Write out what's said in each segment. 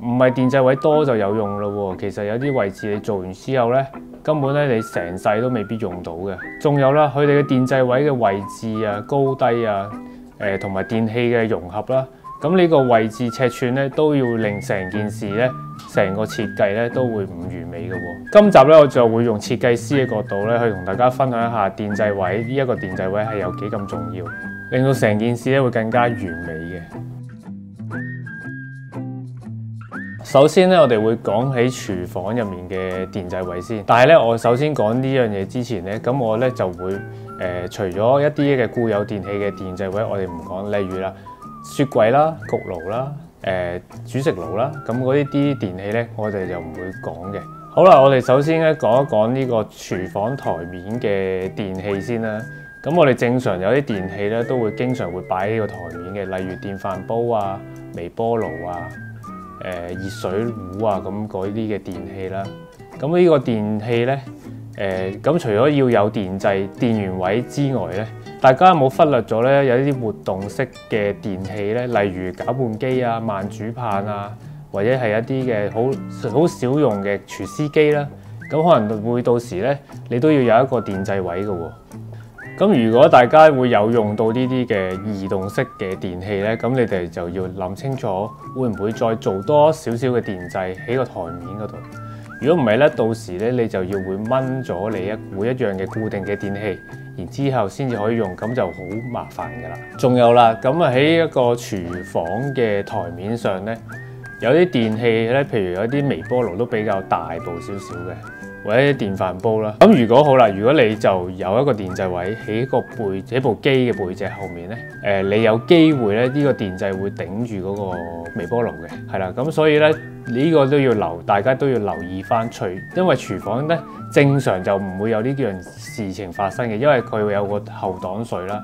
唔係電掣位多就有用咯喎，其實有啲位置你做完之後咧，根本咧你成世都未必用到嘅。仲有啦，佢哋嘅電掣位嘅位置啊、高低啊、同埋電器嘅融合啦，咁呢個位置尺寸咧都要令成件事咧、成個設計咧都會唔完美嘅喎。今集咧我就會用設計師嘅角度咧去同大家分享一下電掣位呢一個電掣位係有幾咁重要，令到成件事咧會更加完美嘅。首先咧，我哋會講起廚房入面嘅電掣位先。但係咧，我首先講呢樣嘢之前咧，咁我咧就會除咗一啲嘅固有電器嘅電掣位，我哋唔講，例如啦，雪櫃啦、焗爐啦、煮食爐啦，咁嗰啲電器咧，我哋就唔會講嘅。好啦，我哋首先咧講一講呢個廚房台面嘅電器先啦。咁我哋正常有啲電器咧，都會經常會擺喺個台面嘅，例如電飯煲啊、微波爐啊。熱水壺啊，咁嗰啲嘅電器啦，咁呢個電器咧，咁除咗要有電掣、電源位之外咧，大家有冇忽略咗咧？有啲活動式嘅電器咧，例如攪拌機啊、慢煮棒啊，或者係一啲嘅好少用嘅廚師機啦，咁可能會到時咧，你都要有一個電掣位嘅喎。咁如果大家會有用到呢啲嘅移動式嘅電器咧，咁你哋就要諗清楚，會唔會再做多少少嘅電掣喺個台面嗰度？如果唔係咧，到時咧你就要會掹咗你每一樣嘅固定嘅電器，然之後先至可以用，咁就好麻煩㗎啦。仲有啦，咁啊喺一個廚房嘅台面上咧，有啲電器咧，譬如有啲微波爐都比較大部少少嘅。或者電飯煲啦，咁如果好啦，如果你就有一個電掣位喺部機嘅背脊後面咧，你有機會咧呢個電掣會頂住嗰個微波爐嘅，係啦，咁所以咧呢個都要大家都要留意翻，因為廚房咧正常就唔會有呢樣事情發生嘅，因為佢會有個後擋水啦，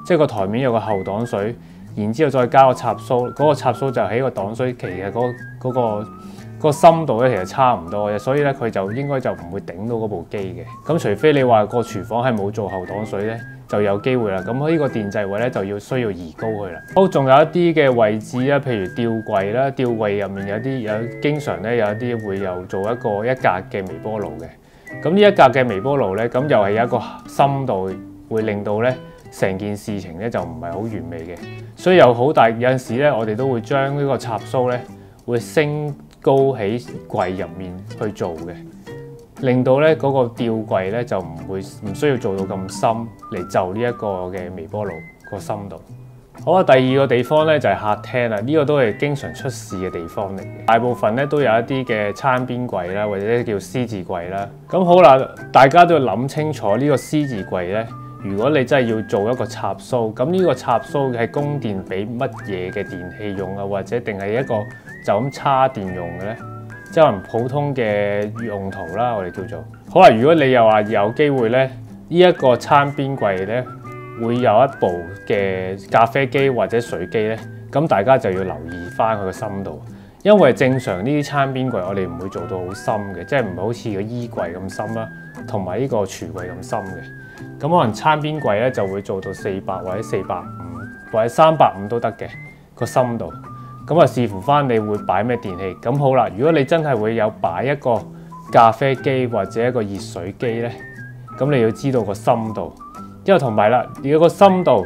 即係個台面有個後擋水，然之後再加個插蘇，嗰個插蘇就喺個擋水期嘅嗰個深度咧其實差唔多嘅，所以咧佢就應該就唔會頂到嗰部機嘅。咁除非你話個廚房係冇做後擋水咧，就有機會啦。咁呢個電掣位咧就需要移高佢啦。好，仲有一啲嘅位置啦，譬如吊櫃啦，吊櫃入面經常咧有一啲會有做一格嘅微波爐嘅。咁呢一格嘅微波爐咧，咁又係有一個深度，會令到咧成件事情咧就唔係好完美嘅。所以有陣時咧，我哋都會將呢個插蘇咧會升高喺櫃入面去做嘅，令到咧嗰個吊櫃咧就唔需要做到咁深嚟就呢一個嘅微波爐個深度。好啊，第二個地方咧就係客廳啦，呢個都係經常出事嘅地方嚟嘅。大部分咧都有一啲嘅餐邊櫃啦，或者叫 C 字櫃啦。咁好啦，大家都要諗清楚呢個 C 字櫃咧，如果你真係要做一個插蘇，咁呢個插蘇係供電俾乜嘢嘅電器用啊，或者定係一個就咁叉電用嘅咧，即係可能普通嘅用途啦，我哋叫做。好啦，如果你又話有機會咧，呢一個餐邊櫃咧會有一部嘅咖啡機或者水機咧，咁大家就要留意翻佢個深度，因為正常呢啲餐邊櫃我哋唔會做到好深嘅，即係唔係好似個衣櫃咁深啦，同埋呢個櫥櫃咁深嘅。咁可能餐邊櫃咧就會做到400或者450或者350都得嘅個深度。咁啊，視乎翻你會擺咩電器。咁好啦，如果你真係會有擺一個咖啡機或者一個熱水機咧，咁你要知道個深度，因為同埋啦，如果個深度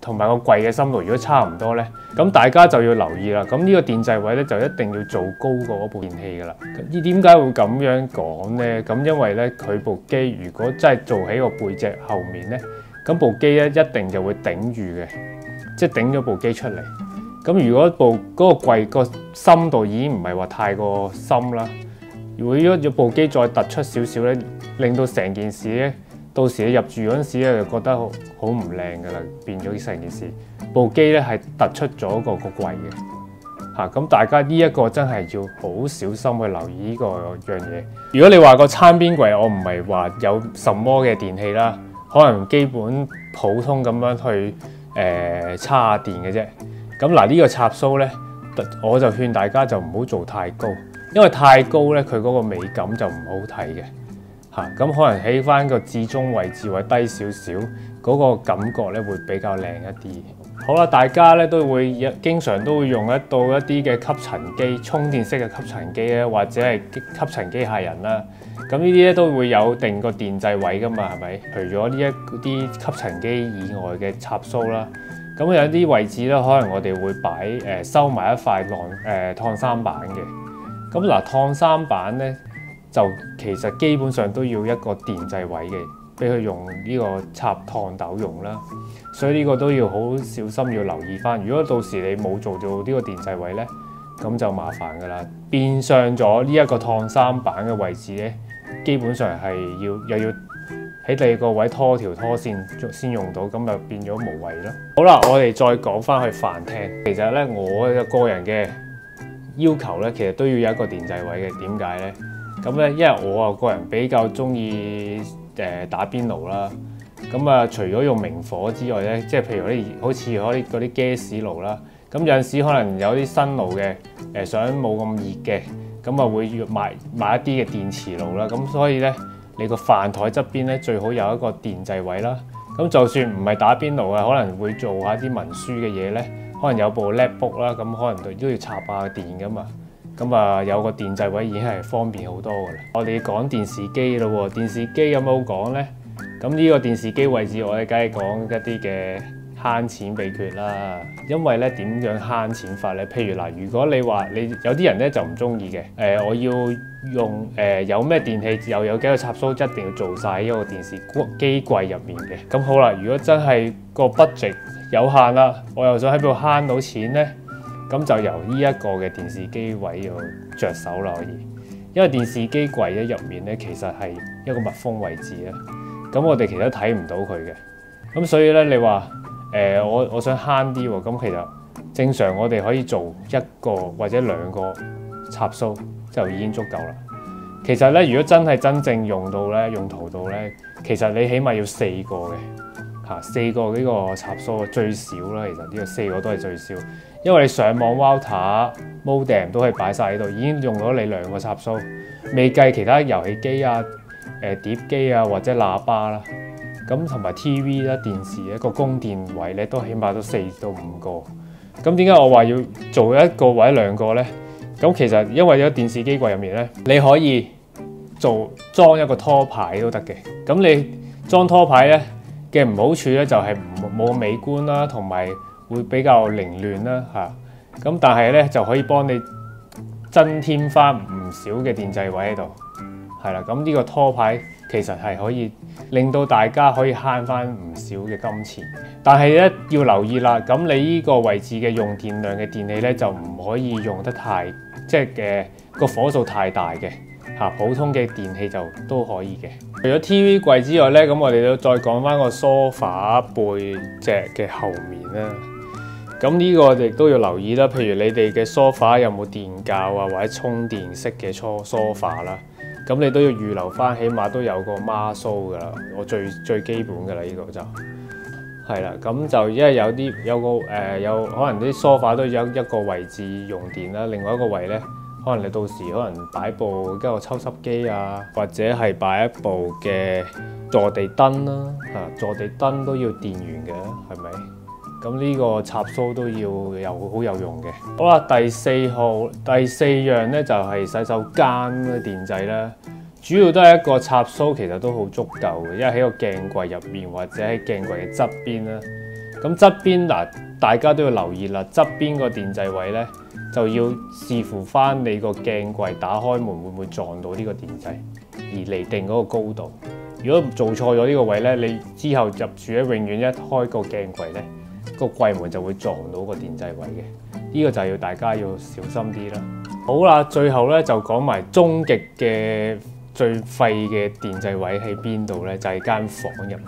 同埋個櫃嘅深度如果差唔多咧，咁大家就要留意啦。咁呢個電掣位咧就一定要做高過嗰部電器噶啦。點解會咁樣講咧？咁因為咧佢部機如果真係做喺個背脊後面咧，咁部機咧一定就會頂住嘅，即係頂咗部機出嚟。咁如果嗰個櫃個深度已經唔係話太過深啦，如果部機再突出少少咧，令到成件事咧，到時你入住嗰陣時咧就覺得好唔靚噶啦，變咗成件事。部機咧係突出咗個櫃嘅嚇，咁大家呢一個真係要好小心去留意呢個樣嘢。如果你話個餐邊櫃，我唔係話有什麼嘅電器啦，可能基本普通咁樣去叉下電嘅啫。咁嗱，呢個插蘇咧，我就勸大家就唔好做太高，因為太高咧，佢嗰個美感就唔好睇嘅嚇。咁可能喺翻個至中位置或低少少，嗰個感覺咧會比較靚一啲。好啦，大家咧都會經常都會用得到一啲嘅吸塵機、充電式嘅吸塵機咧，或者係吸塵機械人啦。咁呢啲咧都會有定個電掣位噶嘛，係咪？除咗呢一啲吸塵機以外嘅插蘇啦，咁有啲位置咧，可能我哋會擺收埋一塊燙衫板嘅。咁嗱，燙衫板咧就其實基本上都要一個電掣位嘅，俾佢用呢個插燙斗用啦。所以呢個都要好小心，要留意翻。如果到時你冇做到呢個電掣位咧，咁就麻煩噶啦。變相咗呢一個燙衫板嘅位置咧，基本上係又要喺第二個位拖條拖線先用到，咁就變咗無謂咯。好啦，我哋再講翻去飯廳。其實咧，我嘅個人嘅要求咧，其實都要有一個電掣位嘅。點解咧？咁咧，因為我個人比較中意打邊爐啦。咁啊，除咗用明火之外咧，即係譬如好似嗰啲 gas 爐啦。咁有陣時可能有啲新爐嘅想冇咁熱嘅，咁啊會要買一啲嘅電磁爐啦。咁所以咧，你個飯台側邊咧最好有一個電掣位啦。咁就算唔係打邊爐啊，可能會做下啲文書嘅嘢咧，可能有部 laptop 啦，咁可能都要插下電噶嘛。咁啊有個電掣位已經係方便好多噶啦。我哋講電視機咯喎，電視機有冇講咧？咁呢個電視機位置，我哋梗係講一啲嘅慳錢秘訣啦。因為咧點樣慳錢法咧？譬如嗱，如果你話有啲人咧就唔中意嘅，我要用有咩電器又有幾個插蘇，一定要做晒喺個電視機櫃入面嘅。咁好啦，如果真係個 budget 有限啦，我又想喺度慳到錢咧，咁就由呢一個嘅電視機位要着手啦，可以。因為電視機櫃咧入面咧其實係一個密封位置咧。咁我哋其實都睇唔到佢嘅，咁所以咧你話我想慳啲喎，咁其實正常我哋可以做一個或者兩個插蘇就已經足夠啦。其實咧，如果真正用途到咧，其實你起碼要4個嘅4個呢個插蘇最少啦。其實呢個4個都係最少，因為你上網 router、modem 都可以擺晒喺度，已經用咗你2個插蘇，未計其他遊戲機啊。碟機啊，或者喇叭啦，咁同埋 TV 啦、電視一個供電位咧，都起碼都4到5個。咁點解我話要做一個或者2個咧？咁其實因為有電視機櫃入面咧，你可以裝一個拖牌都得嘅。咁你裝拖牌咧嘅唔好處咧，就係冇美觀啦，同埋會比較凌亂啦嚇。咁但係咧就可以幫你增添翻唔少嘅電掣位喺度。係啦，咁呢個拖牌其實係可以令到大家可以慳翻唔少嘅金錢，但係咧要留意啦。咁你呢個位置嘅用電量嘅電器咧就唔可以用得太個火數太大嘅嚇，普通嘅電器就都可以嘅。除咗 TV 櫃之外咧，咁我哋都再講翻個梳化背脊嘅後面啦。咁呢個我哋都要留意啦。譬如你哋嘅梳化有冇電較啊，或者充電式嘅梳化啦。咁你都要預留翻，起碼都有個孖蘇噶啦，我最基本噶啦，呢個就係啦。咁就因為有可能啲梳化都有一個位置用電啦，另外一個位咧，可能你到時可能擺部一個抽濕機啊，或者係擺一部嘅坐地燈啦，坐地燈都要電源嘅，係咪？咁呢個插蘇都要好有用嘅。好啦，第四樣咧就係洗手間嘅電掣啦。主要都係一個插蘇，其實都好足夠嘅，因為喺個鏡櫃入面或者喺鏡櫃嘅側邊啦。咁側邊嗱，大家都要留意啦。側邊個電掣位咧就要視乎翻你個鏡櫃打開門會唔會撞到呢個電掣，而嚟定嗰個高度。如果做錯咗呢個位咧，你之後入住咧，永遠一開個鏡櫃咧，個櫃門就會撞到個電掣位嘅，呢個就要大家要小心啲啦。好啦，最後咧就講埋終極嘅最廢嘅電掣位喺邊度咧？就係間房入面，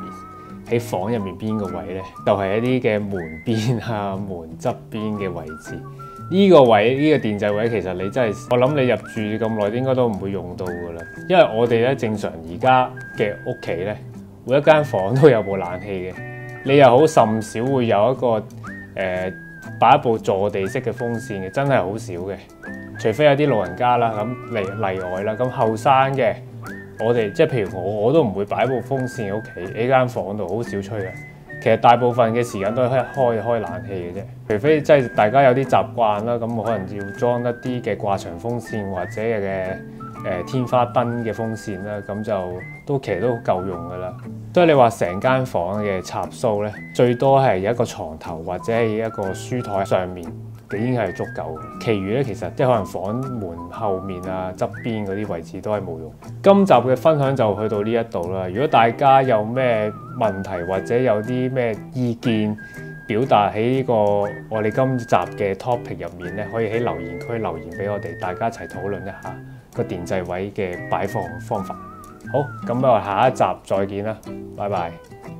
喺房入面邊個位咧？就係一啲嘅門邊啊、門側邊嘅位置。呢個位呢個電掣位其實你真係，我諗你入住咁耐應該都唔會用到噶啦，因為我哋咧正常而家嘅屋企咧，每一間房都有部冷氣嘅。你又好甚少會有一個擺一部坐地式嘅風扇嘅，真係好少嘅。除非有啲老人家啦，咁例外啦。咁後生嘅，我哋即係譬如我都唔會擺部風扇喺屋企喺間房度，好少吹嘅。其實大部分嘅時間都係開冷氣嘅啫，除非即係大家有啲習慣啦，咁我可能要裝一啲嘅掛牆風扇或者嘅天花燈嘅風扇啦，咁就其實都夠用噶啦。所以你話成間房嘅插蘇咧，最多係一個床頭或者係一個書台上面，已經係足夠嘅。其餘咧，其實即係可能房門後面啊、側邊嗰啲位置都係冇用。今集嘅分享就去到呢一度啦。如果大家有咩問題或者有啲咩意見表達喺呢個我哋今集嘅 topic 入面咧，可以喺留言區留言俾我哋，大家一齊討論一下個電掣位嘅擺放方法。好，咁我下一集再見啦，拜拜。